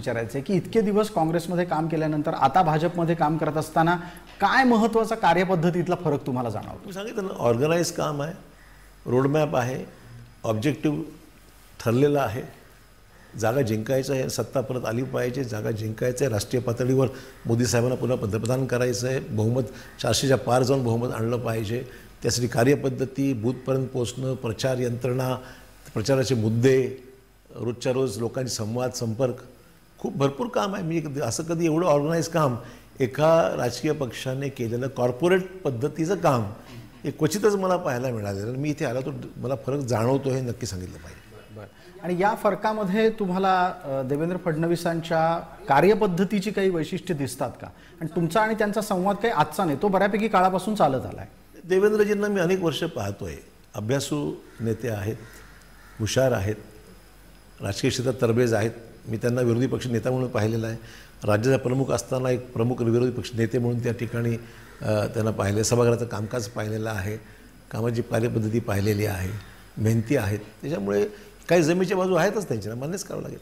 विचारायचं आहे की इतके दिवस काँग्रेसमध्ये काम केल्यानंतर आता भाजपमध्ये काम करत असताना काय महत्त्वाचा कार्यपद्धतीतला फरक तुम्हाला जाणवतो? मी सांगितलं ना, ऑर्गनाइज काम आहे, रोडमॅप आहे, ऑब्जेक्टिव्ह ठरलेला आहे, जागा जिंकायचं आहे, सत्ता परत आली पाहिजे, जागा जिंकायचं आहे, राष्ट्रीय पातळीवर मोदी साहेबांना पुन्हा पंतप्रधान करायचं आहे, बहुमत 400च्या पार जाऊन बहुमत आणलं पाहिजे, त्यासाठी कार्यपद्धती, बूथपर्यंत पोचणं, प्रचार यंत्रणा, प्रचाराचे मुद्दे, रोजच्या रोज लोकांशी संवाद संपर्क, खूप भरपूर काम आहे. मी असं कधी एवढं ऑर्गनाइज काम एका राजकीय पक्षाने केलेलं कॉर्पोरेट पद्धतीचं काम हे क्वचितच मला पाहायला मिळालेलं. मी इथे आलो तर मला फरक जाणवतो हे नक्की सांगितलं पाहिजे. आणि या फरकामध्ये तुम्हाला देवेंद्र फडणवीसांच्या कार्यपद्धतीची काही वैशिष्ट्ये दिसतात का? आणि तुमचा आणि त्यांचा संवाद काही आजचा नाही, तो बऱ्यापैकी काळापासून चालत आलाय. देवेंद्रजींना मी अनेक वर्ष पाहतोय, अभ्यासू नेते आहेत, हुशार आहेत, राजकीय क्षेत्रात तरबेज आहेत. मी त्यांना विरोधी पक्ष नेता म्हणून पाहिलेलं आहे, राज्याचा प्रमुख असताना एक प्रमुख विरोधी पक्ष नेते म्हणून त्या ठिकाणी त्यांना पाहिले, सभागृहाचं कामकाज पाहिलेलं आहे, कामाची कार्यपद्धती पाहिलेली आहे, मेहनती आहेत. त्याच्यामुळे काही जमेच्या बाजू आहेतच त्यांच्या, मान्यच करावं लागेल.